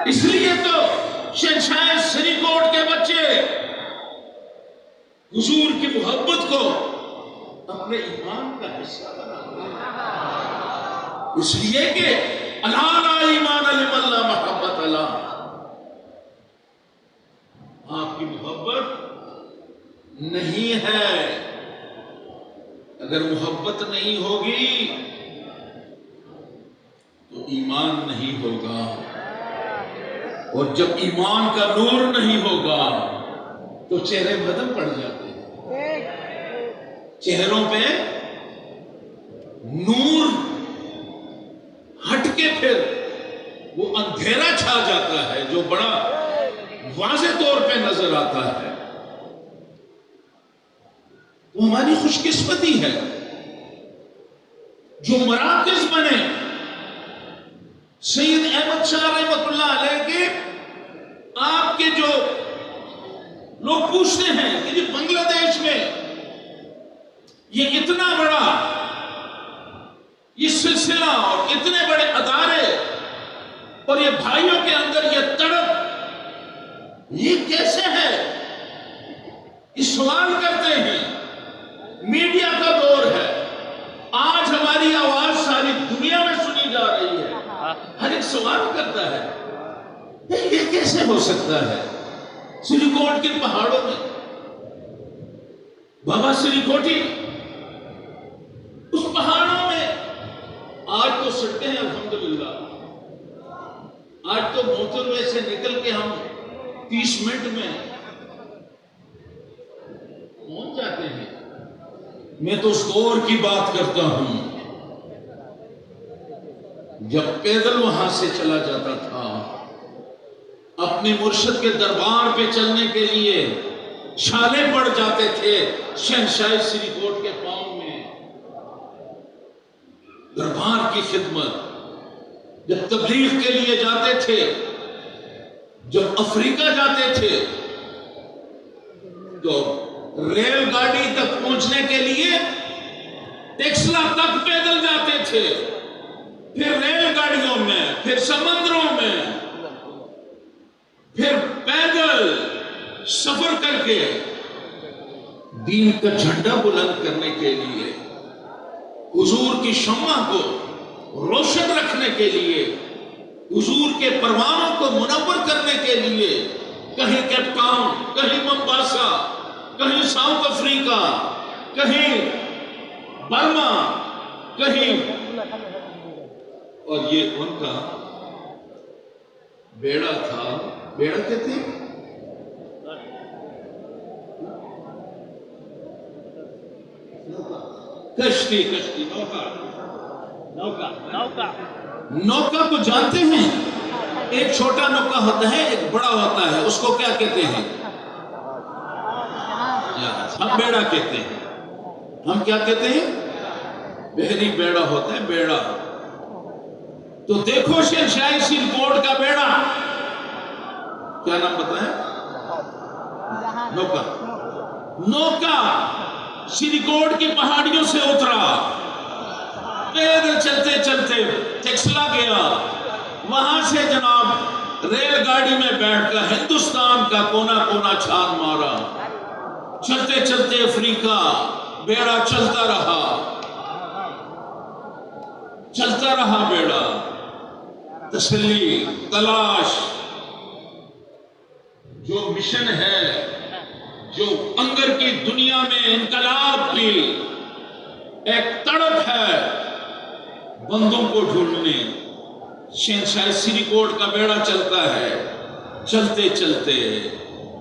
اس لیے تو شہنشاہ سری کوٹ کے بچے حضور کی محبت کو اپنے ایمان کا حصہ بنا دیا، اس لیے کہ اللہ لا ایمان لمن لا محبت اللہ، آپ کی محبت نہیں ہے۔ اگر محبت نہیں ہوگی تو ایمان نہیں ہوگا، اور جب ایمان کا نور نہیں ہوگا تو چہرے بدم پڑ جاتے ہیں، چہروں پہ نور ہٹ کے پھر وہ اندھیرا چھا جاتا ہے جو بڑا واضح طور پہ نظر آتا ہے۔ تو ہماری خوش قسمتی ہے جو مراکز بنے۔ سید احمد شاہ رحمۃ اللہ علیہ کے آپ کے جو لوگ پوچھتے ہیں کہ جی بنگلہ دیش میں یہ اتنا بڑا یہ سلسلہ اور اتنے بڑے ادارے اور یہ بھائیوں کے اندر یہ تڑپ یہ کیسے ہے، یہ سوال کرتے ہیں۔ میڈیا کا دور ہے، آج ہماری آواز ساری دنیا میں سنی جا رہی ہے، ہر ایک سوال کرتا ہے یہ کیسے ہو سکتا ہے۔ سری کوٹ کے پہاڑوں میں بابا سری کوٹی، اس پہاڑوں میں آج تو سڑکیں ہیں الحمدللہ، آج تو موٹر وے سے نکل کے ہم 30 منٹ میں پہنچ جاتے ہیں۔ میں تو اس دور کی بات کرتا ہوں جب پیدل وہاں سے چلا جاتا تھا، اپنے مرشد کے دربار پہ چلنے کے لیے چھالے پڑ جاتے تھے شہنشاہ سری کوٹ کے پاؤں میں۔ دربار کی خدمت، جب تبلیغ کے لیے جاتے تھے، جب افریقہ جاتے تھے تو ریل گاڑی تک پہنچنے کے لیے ٹیکسلا تک پیدل جاتے تھے، پھر ریل گاڑیوں میں، پھر سمندروں میں، پھر پیدل سفر کر کے دین کا جھنڈا بلند کرنے کے لیے، حضور کی شمع کو روشن رکھنے کے لیے، حضور کے پروانوں کو منور کرنے کے لیے، کہیں کیپ ٹاؤن، کہیں ممباسا، کہیں ساؤتھ افریقہ، کہیں برما، کہیں، اور یہ ان کا بیڑا تھا۔ بیڑا کہتے ہیں کشتی، کشتی، نوکا، نوکا، نوکا، نوکا کو جانتے ہیں؟ ایک چھوٹا نوکا ہوتا ہے، ایک بڑا ہوتا ہے، اس کو کیا کہتے ہیں؟ ہم بیڑا کہتے ہیں۔ ہم کیا کہتے ہیں؟ بحری بیڑا ہوتا ہے، بیڑا۔ تو دیکھو شہنشاہ سری کوٹ کا بیڑا، کیا نام بتائیں؟ نوکا۔ نوکا سری کوٹ کی پہاڑیوں سے اترا، پیدل چلتے چلتے ٹیکسلا گیا، وہاں سے جناب ریل گاڑی میں بیٹھ کر ہندوستان کا کونا کونا چھان مارا، چلتے چلتے افریقہ، بیڑا چلتا رہا، چلتا رہا بیڑا، تسلی، تلاش، جو مشن ہے، جو اندر کی دنیا میں انقلاب کی ایک تڑپ ہے بندوں کو ڈھونڈنے، شہنشاہ سری کوٹ کا بیڑا چلتا ہے، چلتے چلتے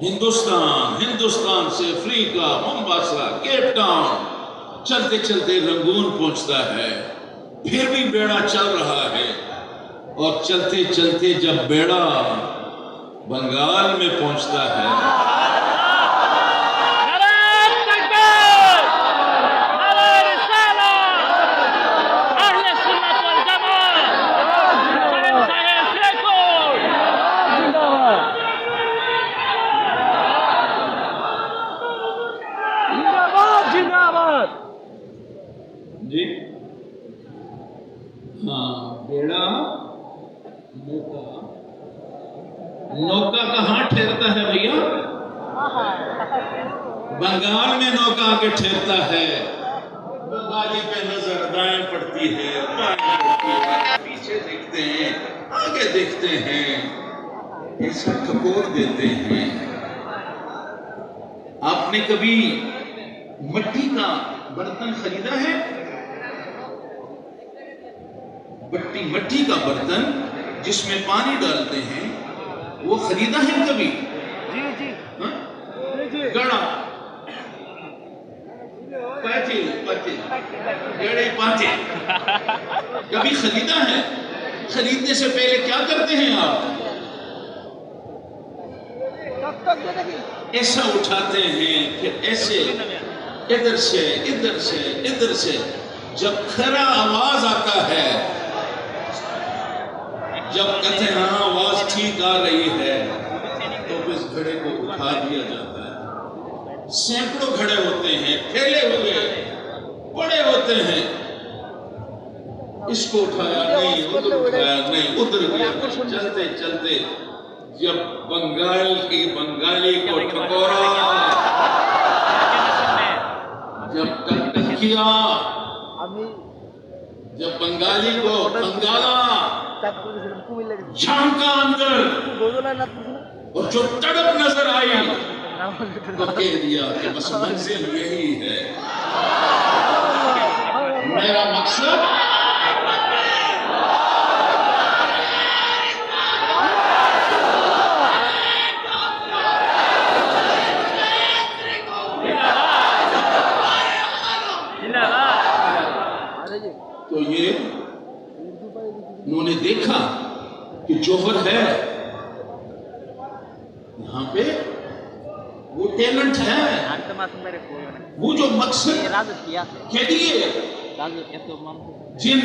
ہندوستان، ہندوستان سے افریقہ، ممباسا، کیپ ٹاؤن، چلتے چلتے رنگون پہنچتا ہے، پھر بھی بیڑا چل رہا ہے، اور چلتے چلتے جب بیڑا بنگال میں پہنچتا ہے، جی ہاں، بیڑا نوکا नौका कहाँ ठहरता है भैया? बंगाल में नौका आके ठहरता है। बंगाली पे नजर दाएं पड़ती है, बाएं पड़ती है, पीछे देखते हैं, आगे देखते हैं, ऐसा ठकोर देते हैं। आपने कभी मिट्टी का बर्तन खरीदा है? मिट्टी का बर्तन जिसमें पानी डालते हैं, वो खरीदा है कभी? जी जी हाँ? जी गड़ा पाटिल गड़े पाटिल कभी खरीदा है? खरीदने से पहले क्या करते हैं आप? ऐसा उठाते हैं, फिर ऐसे इधर से इधर से इधर से, जब खरा आवाज आता है, जब कहते हैं हाँ आवाज ठीक आ रही है, तो इस घड़े को उठा दिया जाता है। सैकड़ों घड़े होते हैं, फैले हुए बड़े होते हैं, इसको उठाया नहीं, उधर उठाया नहीं, उधर गया, चलते चलते जब बंगाली को ठकोरा, जब टक किया, जब बंगाली को बंगाला झांका अंदर और जो तड़प नजर आई, तो कह दिया कि बस मंजिल यही है। मेरा मकसद तो ये उन्होंने देखा कि जौहर है यहाँ पे, वो टैलेंट है, वो जो मकसद के लिए जिन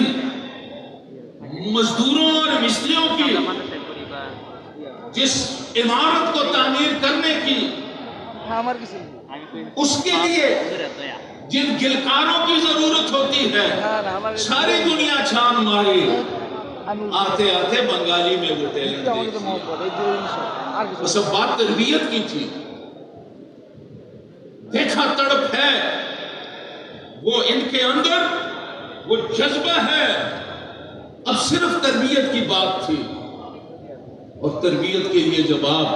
मजदूरों और मिस्त्रियों की जिस इमारत को तामीर करने की, उसके लिए जिन गिलकारों की जरूरत होती है, सारी दुनिया छान मारी, आते आते बंगाली में वो टैलेंट वो सब बात तरबियत की थी। देखा तड़प है, वो इनके अंदर वो जज्बा है, अब सिर्फ तरबियत की बात थी। और तरबियत के लिए जब आप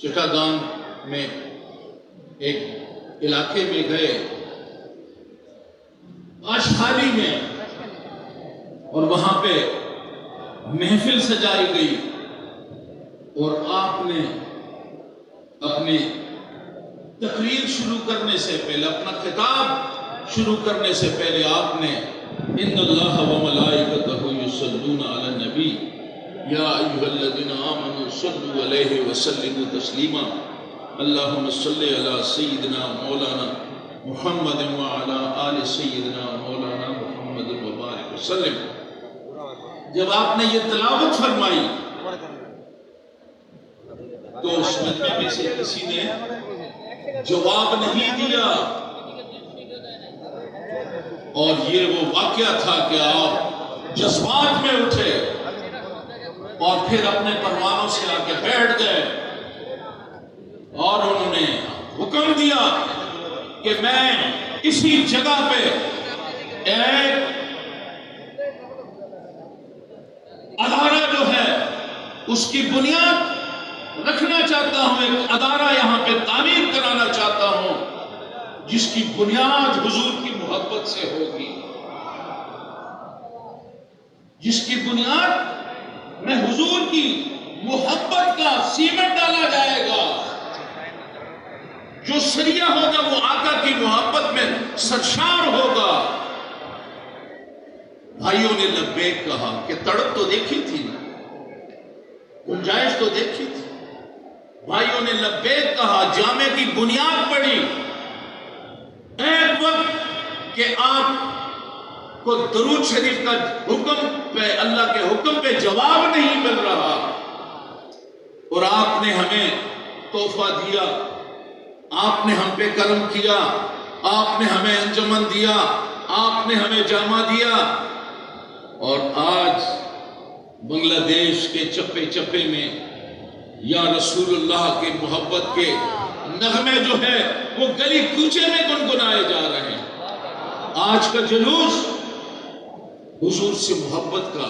चिटागांग में एक इलाके में गए, आशहाली में, और वहां पे महफिल सजाई गई, और आपने अपने तकरीर शुरू करने से पहले, अपना खिताब शुरू करने से पहले आपने इन्नल्लाह व मलाइकतहु युसल्लूना अलन नबी या अय्युहल्लज़ीना आमनू सल्लु अलैहि व सल्लिमू तस्लीमा अल्लाहुम्मा सल्लि अला सय्यिदिना मौलाना मुहम्मद व अला आलि सय्यिदिना मौलाना मुहम्मद व बारिक वसल्लम। जब आपने ये तिलावत फरमाई तो उस मजमे में से किसी ने जवाब नहीं दिया, और ये वो वाकया था कि आप जज्बात में उठे और फिर अपने परवानों से आके बैठ गए, और उन्होंने हुक्म दिया कि मैं इसी जगह पे एक अदारा जो है उसकी बुनियाद रखना चाहता हूं, एक अदारा यहां पे तामीर कराना चाहता हूं जिसकी बुनियाद हुजूर की मोहब्बत से होगी, जिसकी बुनियाद में हुजूर की मोहब्बत का सीमेंट डाला जाएगा, जो सरिया होगा वो आका की मोहब्बत में सरशार होगा। भाइयों ने लब्बैक कहा कि तड़प तो देखी थी, गुंजाइश तो देखी थी। भाइयों ने लब्बैक कहा, जामे की बुनियाद पड़ी। एक वक्त कि आप को दरूद शरीफ का हुक्म पे, अल्लाह के हुक्म पे जवाब नहीं मिल रहा, और आपने हमें तोहफा दिया, आपने हम पे करम किया, आपने हमें अंजुमन दिया, आपने हमें जामा दिया, और आज بنگلہ دیش کے چپے چپے میں یا رسول اللہ کے محبت کے نغمے جو ہے وہ گلی کوچے میں گنگنائے جا رہے ہیں۔ آج کا جلوس حضور سے محبت کا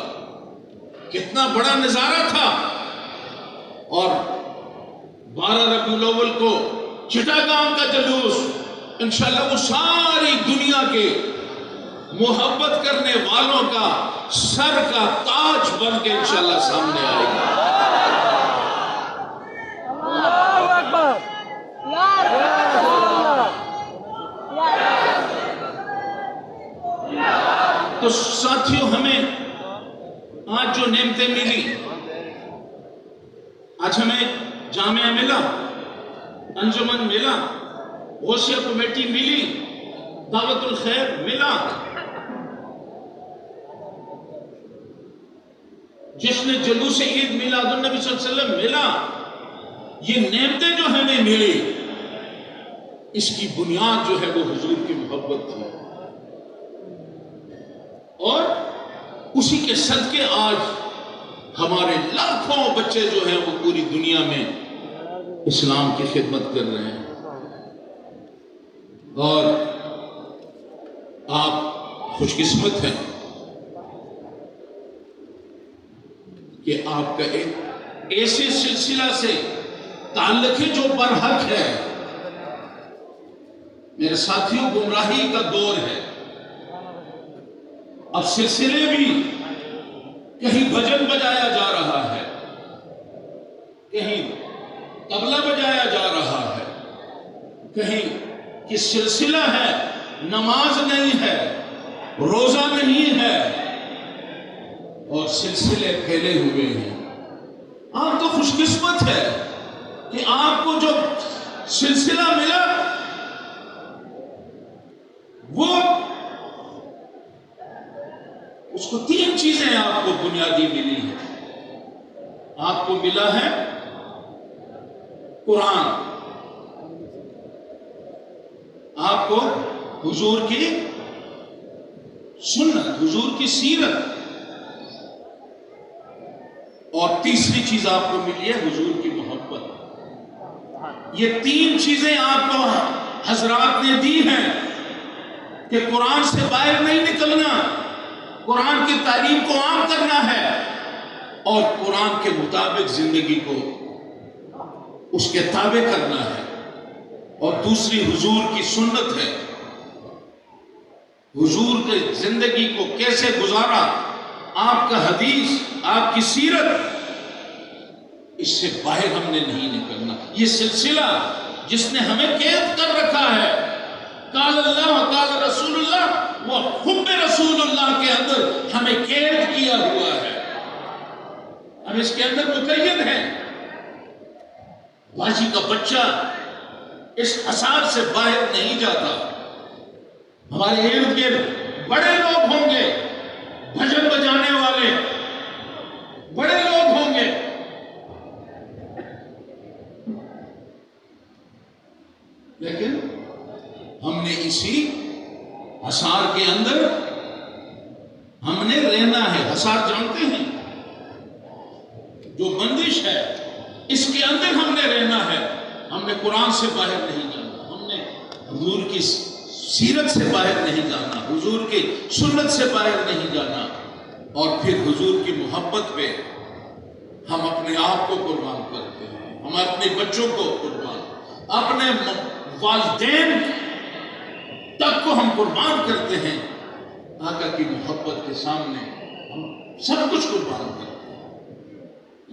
کتنا بڑا نظارہ تھا، اور 12 ربیع الاول کو چٹاگانگ کا جلوس انشاءاللہ وہ ساری دنیا کے محبت کرنے والوں کا سر کا تاج بن کے انشاءاللہ سامنے آئے گا۔ اللہ اکبر، یا رسول اللہ، تو ساتھیوں، ہمیں آج جو نعمتیں ملی، آج ہمیں جامعہ ملا، انجمن ملا، غوثیہ کمیٹی ملی، دعوت الخیر ملا، جس نے جلوس عید میلاد النبی صلی اللہ علیہ وسلم ملا، یہ نعمتیں جو ہمیں ملی، اس کی بنیاد جو ہے وہ حضور کی محبت تھی، اور اسی کے صدقے آج ہمارے لاکھوں بچے جو ہیں وہ پوری دنیا میں اسلام کی خدمت کر رہے ہیں۔ اور آپ خوش قسمت ہیں کہ آپ کا ایک ایسے سلسلہ سے تعلق ہے جو برحق ہے۔ میرے ساتھیوں، گمراہی کا دور ہے، اب سلسلے بھی کہیں بھجن بجایا جا رہا ہے، کہیں طبلہ بجایا جا رہا ہے، کہیں کہ سلسلہ ہے، نماز نہیں ہے، روزہ نہیں ہے، اور سلسلے پھیلے ہوئے ہیں۔ آپ تو خوش قسمت ہے کہ آپ کو جو سلسلہ ملا وہ اس کو 3 چیزیں آپ کو بنیادی ملی ہیں۔ آپ کو ملا ہے قرآن، آپ کو حضور کی سنت، حضور کی سیرت، اور تیسری چیز آپ کو ملی ہے حضور کی محبت۔ یہ 3 چیزیں آپ کو حضرات نے دی ہیں کہ قرآن سے باہر نہیں نکلنا، قرآن کی تعلیم کو عام کرنا ہے، اور قرآن کے مطابق زندگی کو اس کے تابع کرنا ہے، اور دوسری حضور کی سنت ہے، حضور کے زندگی کو کیسے گزارا، آپ کا حدیث، آپ کی سیرت، اس سے باہر ہم نے نہیں نکلنا۔ یہ سلسلہ جس نے ہمیں قید کر رکھا ہے، قال اللہ قال رسول اللہ، وہ حب رسول اللہ کے اندر ہمیں قید کیا ہوا ہے، ہم اس کے اندر مقید ہیں۔ باجی کا بچہ اس حصار سے باہر نہیں جاتا۔ ہمارے ارد گرد بڑے لوگ ہوں گے، بھجن بجانے والے بڑے لوگ ہوں گے، لیکن ہم نے اسی حصار کے اندر ہم نے رہنا ہے۔ حصار جانتے ہیں، جو بندش ہے، اس کے اندر ہم نے رہنا ہے۔ ہم نے قرآن سے باہر نہیں جانا، ہم نے حضور کی سیرت سے باہر نہیں جانا، حضور کی سنت سے باہر نہیں جانا، اور پھر حضور کی محبت پہ ہم اپنے آپ کو قربان کرتے ہیں، ہم اپنے بچوں کو قربان، اپنے والدین تک کو ہم قربان کرتے ہیں۔ آقا کی محبت کے سامنے ہم سب کچھ قربان کرتے ہیں۔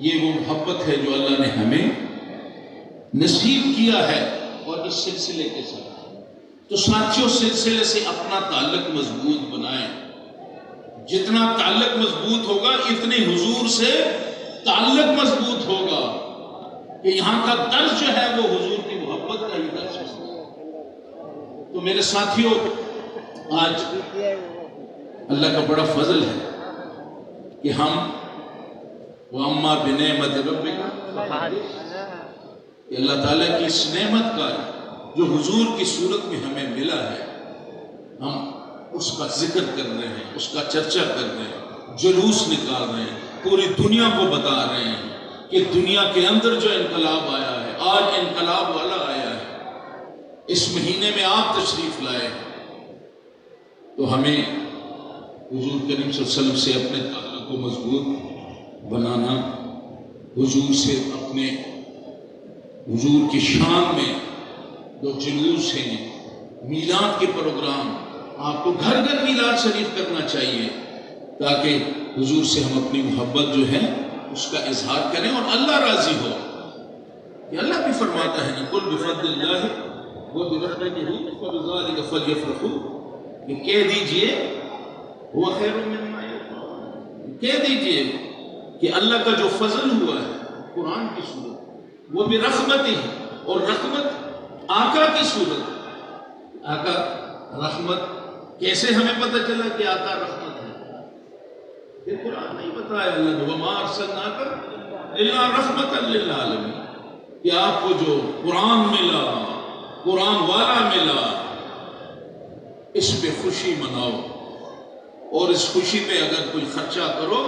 یہ وہ محبت ہے جو اللہ نے ہمیں نصیب کیا ہے، اور اس سلسلے کے ساتھ تو ساتھیوں، سلسلے سے اپنا تعلق مضبوط بنائیں۔ جتنا تعلق مضبوط ہوگا اتنے حضور سے تعلق مضبوط ہوگا، کہ یہاں کا درس جو ہے وہ حضور کی محبت کا ہی درس ہے۔ تو میرے ساتھیوں، آج اللہ کا بڑا فضل ہے کہ ہم وَأَمَّا بِنِعْمَةِ رَبِّكَ، کہ اللہ تعالیٰ کی اس نعمت کا جو حضور کی صورت میں ہمیں ملا ہے، ہم اس کا ذکر کر رہے ہیں، اس کا چرچا کر رہے ہیں، جلوس نکال رہے ہیں، पूरी दुनिया को बता रहे हैं कि दुनिया के अंदर जो इनकलाब आया है, आज इनकलाब वाला आया है, इस महीने में आप तशरीफ लाए, तो हमें हुजूर करीम सल्लल्लाहु अलैहि वसल्लम से अपने ताल्लुक को मजबूत बनाना, हुजूर से अपने हुजूर की शान में जो जुलूस हैं, मीलाद के प्रोग्राम, आपको घर घर मीलाद शरीफ करना चाहिए ताकि हुजूर से हम अपनी मोहब्बत जो है उसका इजहार करें और अल्लाह राजी हो। ये अल्लाह भी फरमाता है, कुल बिफद्लिल्लाह व बिरहमतिही फबिज़ालिका फलयफ़रहू, कि कह दीजिए हुवा खैरुम मिम्मा यजमऊन, कह दीजिए कि अल्लाह का जो फजल हुआ है कुरान की सूरत, वो बिरहमतिही, और रहमत आका की सूरत। आका रहमत, कैसे हमें पता चला कि आका रहमत है? ये कुरान नहीं बताया अल्लाह ने, वमा अरसलनाका इल्ला रहमतल लिल आलमीन, कि आपको जो कुरान मिला, कुरान वाला मिला, इस पे खुशी मनाओ, और इस खुशी पे अगर कोई खर्चा करो,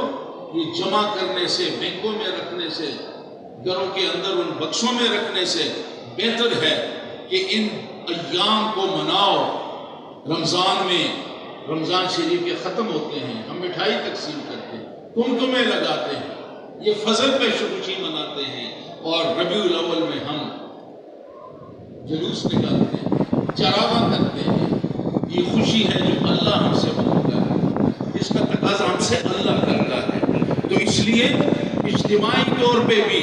ये जमा करने से, बैंकों में रखने से, घरों के अंदर उन बक्सों में रखने से बेहतर है कि इन अय्याम को मनाओ। रमज़ान में, रमज़ान शरीफ के ख़त्म होते हैं, हम मिठाई तकसीम करते हैं, कुमकुमे लगाते हैं, ये फजल पे खुशी मनाते हैं, और रबीउल अव्वल में हम जुलूस निकालते हैं, चरावा करते हैं। ये खुशी है जो अल्लाह हमसे मांगता है, इसका तकाज़ा हमसे अल्लाह करता है। तो इसलिए इज्तिमाई तौर पे भी,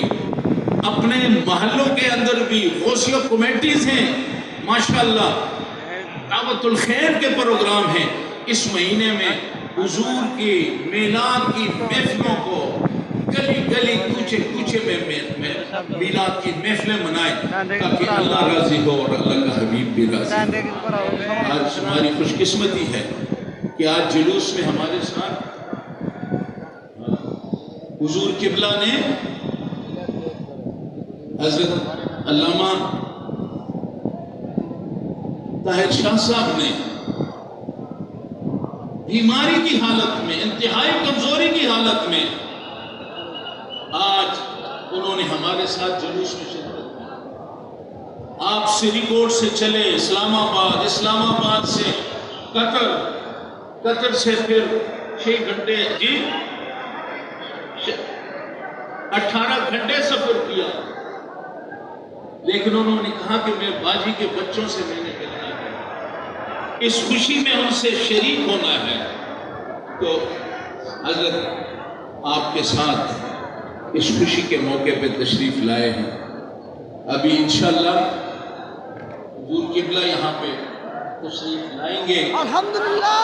अपने महल्लों के अंदर भी गौसिया कमेटीज हैं, माशाअल्लाह, दावतुल खैर के प्रोग्राम हैं। इस महीने में हुजूर की मीलाद की महफिलों को गली गली, कूचे कूचे में मीलाद की महफिलें मनाएं, ताकि अल्लाह राजी हो और अल्लाह का हबीब भी राजी हो। आज हमारी खुशकिस्मती है कि आज जुलूस में हमारे साथ हुजूर किबला ने, हजरत अल्लामा ताहिर शाह साहब ने बीमारी की हालत में, इंतहाई कमजोरी की हालत में, आज उन्होंने हमारे साथ जुलूस में शिरकत की। आप सिरीकोट से चले इस्लामाबाद, इस्लामाबाद से कतर, कतर से फिर 6 घंटे, जी 18 घंटे सफर किया, लेकिन उन्होंने कहा कि मैं बाजी के बच्चों से मैंने मिलना है, इस खुशी में उनसे शरीक होना है। तो हज़रत आपके साथ इस खुशी के मौके पे तशरीफ लाए हैं। अभी इंशाअल्लाह हुजूर किबला यहाँ पे तशरीफ लाएंगे। अल्हम्दुलिल्लाह।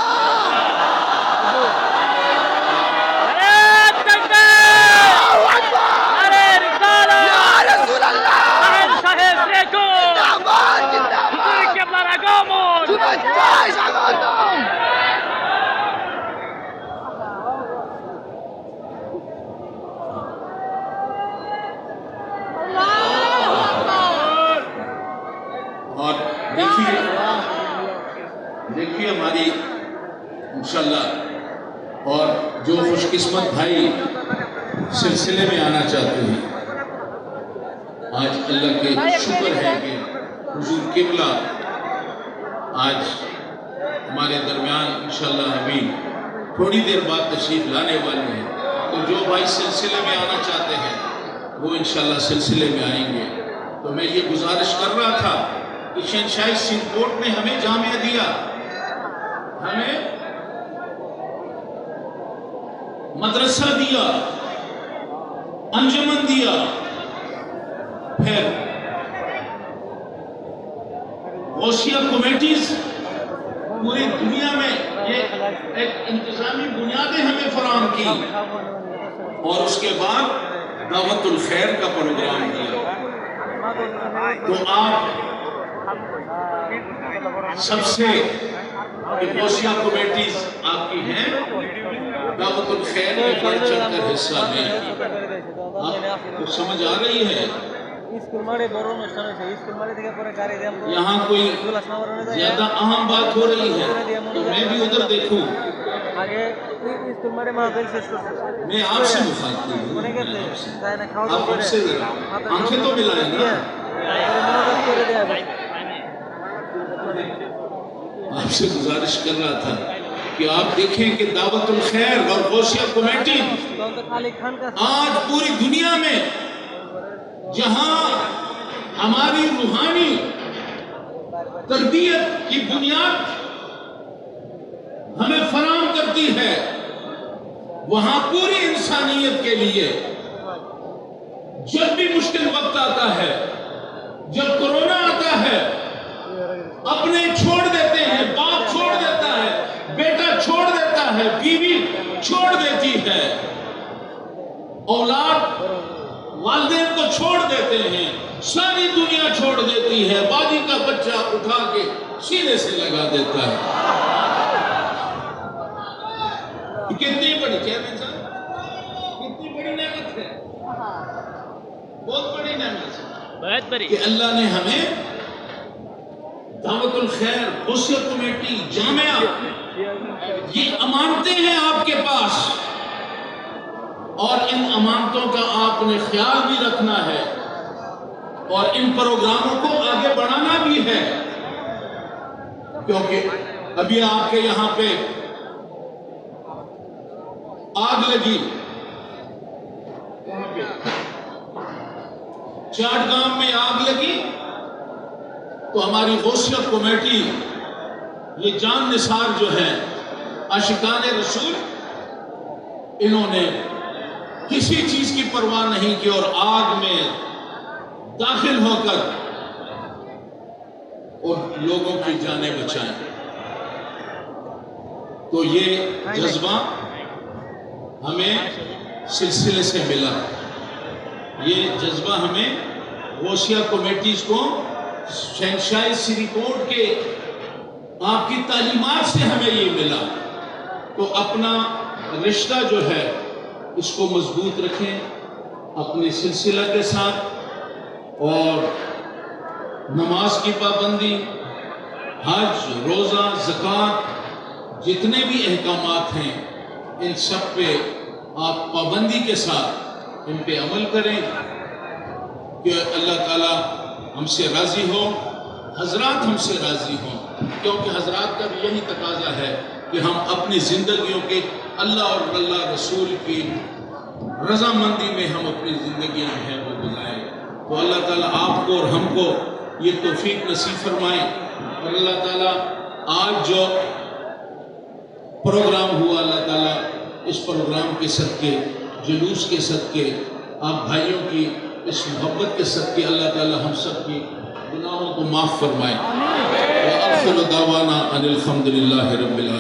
और देखिए हमारी इंशाअल्लाह, और जो खुशकिस्मत भाई सिलसिले में आना चाहते हैं, आज अल्लाह के शुक्र है कि हुजूर किबला आज हमारे दरमियान इंशाअल्लाह अभी थोड़ी देर बाद तशरीफ लाने वाले हैं। तो जो भाई सिलसिले में आना चाहते हैं वो इंशाअल्लाह सिलसिले में आएंगे। तो मैं ये गुजारिश कर रहा था कि शहंशाही सिंहकोट ने हमें जामिया दिया, हमें मदरसा दिया, अंजुमन दिया, फिर गौसिया कमेटीज पूरी दुनिया में ये एक इंतजामी बुनियादें हमें फराहम की, और उसके बाद दावतुल खैर का प्रोग्राम दिया। तो आप सबसे गौसिया कमेटीज आपकी हैं, दावतुल खैर में बढ़ चढ़ कर हिस्सा लें। आपको समझ आ रही है? यहाँ कोई ज्यादा अहम बात हो रही है तो मैं भी उधर देखूं। আগে স্কুল মারে মাহফিল শেষ করছে मैं आपसे मुखातिब हूँ, মনে मैं গেছে आपसे। তাই না খাওয়া आप দাওয়া করে हमसे जरा आंखें तो मिलाएं ना। মনোযোগ করে দেয়া आपसे गुजारिश कर रहा था कि आप देखें कि दावतुल खैर और गौसिया कमेटी তখন তো খালি খান কাছে आज पूरी दुनिया में जहां हमारी रूहानी तरबियत की बुनियाद हमें फराहम करती है, वहां पूरी इंसानियत के लिए जब भी मुश्किल वक्त आता है, जब कोरोना आता है, अपने छोड़ देते हैं, बाप छोड़ देता है, बेटा छोड़ देता है, बीवी छोड़ देती है, औलाद वालिदैन को छोड़ देते हैं, सारी दुनिया छोड़ देती है, बाजी का बच्चा उठा के सीने से लगा देता है। कितनी बड़ी चेयरमैन साहब, कितनी बड़ी नेमत है, बहुत बड़ी नेमत है बहुत बड़ी कि अल्लाह ने हमें दावतुल खैर, गौसिया कमेटी, जामिया, ये अमानतें हैं आपके पास और इन अमानतों का आपने ख्याल भी रखना है और इन प्रोग्रामों को आगे बढ़ाना भी है, क्योंकि अभी आपके यहाँ पे आग लगी, चाटगांव में आग लगी, तो हमारी गौसिया कमेटी ये जान निसार जो है आशिकान रसूल, इन्होंने किसी चीज की परवाह नहीं की और आग में दाखिल होकर और लोगों की जानें बचाएं। तो ये जज्बा हमें सिलसिले से मिला, ये जज्बा हमें गौसिया कमेटीज को शहंशाह सिरीकोट के आपकी तालीमात से हमें ये मिला। तो अपना रिश्ता जो है इसको मजबूत रखें अपने सिलसिला के साथ, और नमाज की पाबंदी, हज, रोज़ा, ज़कात, जितने भी अहकामात हैं इन सब पे आप पाबंदी के साथ इन पे अमल करें कि अल्लाह ताला हमसे राज़ी हो, हजरात हमसे राज़ी हों, क्योंकि हजरात का भी यही तकाजा है कि हम अपनी ज़िंदगियों के अल्लाह और अल्लाह रसूल की रज़ामंदी में हम अपनी ज़िंदगियाँ हैं वो गुजारें। तो अल्लाह ताला आपको और हमको ये तौफीक नसीब फरमाए। और अल्लाह ताला आज जो प्रोग्राम हुआ, अल्लाह ताला इस प्रोग्राम के सदके, जुलूस के सदके, आप भाइयों की इस मोहब्बत के सदके अल्लाह ताला हम सब की गुनाहों को माफ़ फरमाए। व आखिर दावाना अनिल हम्दुलिल्लाहि रब्बिल आलमीन।